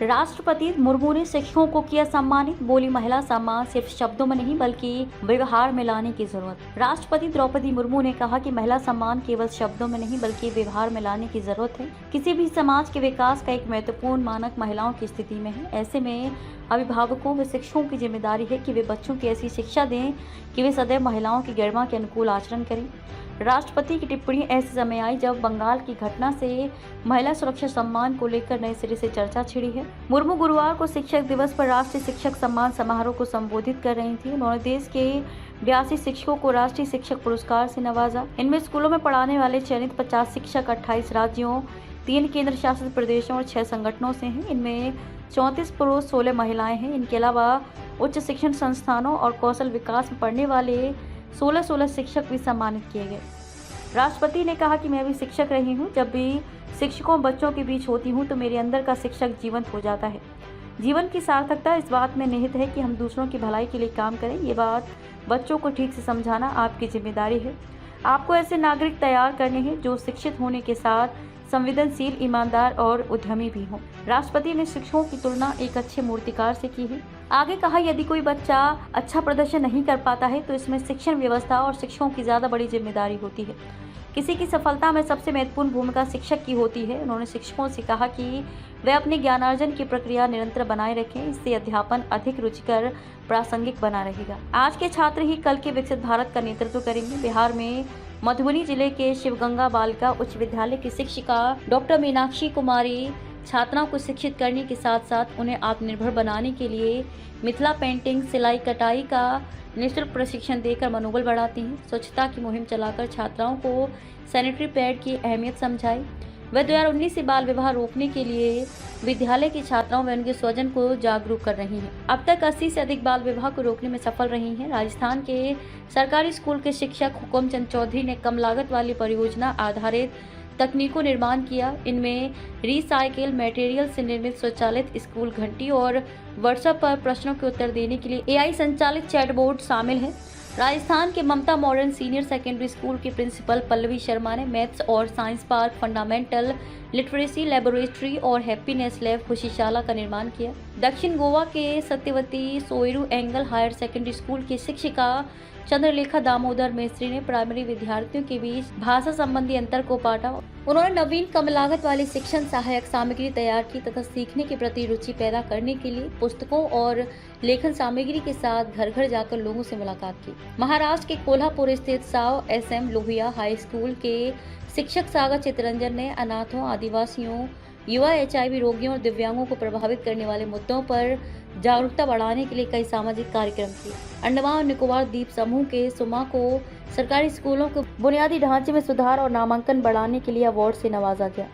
राष्ट्रपति मुर्मू ने शिक्षकों को किया सम्मानित, बोली महिला सम्मान सिर्फ शब्दों में नहीं बल्कि व्यवहार में लाने की जरूरत। राष्ट्रपति द्रौपदी मुर्मू ने कहा कि महिला सम्मान केवल शब्दों में नहीं बल्कि व्यवहार में लाने की जरूरत है। किसी भी समाज के विकास का एक महत्वपूर्ण मानक महिलाओं की स्थिति में है। ऐसे में अभिभावकों व शिक्षकों की जिम्मेदारी है कि वे बच्चों की ऐसी शिक्षा दें कि वे सदैव महिलाओं की गरिमा के अनुकूल आचरण करें। राष्ट्रपति की टिप्पणी ऐसे समय आई जब बंगाल की घटना से महिला सुरक्षा सम्मान को लेकर नए सिरे से चर्चा छिड़ी है। मुर्मू गुरुवार को शिक्षक दिवस पर राष्ट्रीय शिक्षक सम्मान समारोह को संबोधित कर रही थी। उन्होंने देश के 82 शिक्षकों को राष्ट्रीय शिक्षक पुरस्कार से नवाजा। इनमें स्कूलों में पढ़ाने वाले चयनित 50 शिक्षक 28 राज्यों, 3 केंद्र शासित प्रदेशों और 6 संगठनों से हैं। इनमें 34 पुरुष, 16 महिलाएं हैं। इनके अलावा उच्च शिक्षण संस्थानों और कौशल विकास में पढ़ने वाले 16 शिक्षक भी सम्मानित किए गए। राष्ट्रपति ने कहा कि मैं भी शिक्षक रही हूँ। जब भी शिक्षकों बच्चों के बीच होती हूँ तो मेरे अंदर का शिक्षक जीवंत हो जाता है। जीवन की सार्थकता इस बात में निहित है कि हम दूसरों की भलाई के लिए काम करें। ये बात बच्चों को ठीक से समझाना आपकी जिम्मेदारी है। आपको ऐसे नागरिक तैयार करने हैं जो शिक्षित होने के साथ संवेदनशील, ईमानदार और उद्यमी भी हों। राष्ट्रपति ने शिक्षकों की तुलना एक अच्छे मूर्तिकार से की है। आगे कहा, यदि कोई बच्चा अच्छा प्रदर्शन नहीं कर पाता है तो इसमें शिक्षण व्यवस्था और शिक्षकों की ज़्यादा बड़ी जिम्मेदारी होती है। किसी की सफलता में सबसे महत्वपूर्ण भूमिका शिक्षक की होती है। उन्होंने शिक्षकों से कहा कि वे अपने ज्ञानार्जन की प्रक्रिया निरंतर बनाए रखें। इससे अध्यापन अधिक रुचिकर, प्रासंगिक बना रहेगा। आज के छात्र ही कल के विकसित भारत का नेतृत्व करेंगे। बिहार में मधुबनी जिले के शिवगंगा बालिका उच्च विद्यालय की शिक्षिका डॉक्टर मीनाक्षी कुमारी छात्राओं को शिक्षित करने के साथ साथ उन्हें आत्मनिर्भर बनाने के लिए मिथिला पेंटिंग, सिलाई कटाई का निःशुल्क प्रशिक्षण देकर मनोबल बढ़ाती हैं। स्वच्छता की मुहिम चलाकर छात्राओं को सैनिटरी पैड की अहमियत समझाई। वह 2019 से बाल विवाह रोकने के लिए विद्यालय की छात्राओं व उनके स्वजन को जागरूक कर रही हैं। अब तक 80 से अधिक बाल विवाह को रोकने में सफल रही हैं। राजस्थान के सरकारी स्कूल के शिक्षक हुकुमचंद चौधरी ने कम लागत वाली परियोजना आधारित तकनीकों निर्माण किया। इनमें रिसाइकिल मटेरियल से निर्मित स्वचालित स्कूल घंटी और व्हाट्सएप पर प्रश्नों के उत्तर देने के लिए AI संचालित चैटबोर्ड शामिल है। राजस्थान के Mamta modern senior secondary school की प्रिंसिपल पल्लवी शर्मा ने मैथ्स और science park, fundamental literacy laboratory और हैप्पीनेस लैब खुशीशाला का निर्माण किया। दक्षिण गोवा के सत्यवती सोयरू एंगल हायर सेकेंडरी स्कूल की शिक्षिका चंद्रलेखा दामोदर मिस्त्री ने प्राइमरी विद्यार्थियों के बीच भाषा संबंधी अंतर को पाटा। उन्होंने नवीन कम लागत वाली शिक्षण सहायक सामग्री तैयार की तथा सीखने के प्रति रुचि पैदा करने के लिए पुस्तकों और लेखन सामग्री के साथ घर घर जाकर लोगों से मुलाकात की। महाराष्ट्र के कोल्हापुर स्थित Sao SM Lohia high school के शिक्षक सागर चितरंजन ने अनाथों, आदिवासियों, युवा, HIV रोगियों और दिव्यांगों को प्रभावित करने वाले मुद्दों पर जागरूकता बढ़ाने के लिए कई सामाजिक कार्यक्रम किए। अंडमान और निकोबार द्वीप समूह के सुमा को सरकारी स्कूलों के बुनियादी ढांचे में सुधार और नामांकन बढ़ाने के लिए अवार्ड से नवाजा गया।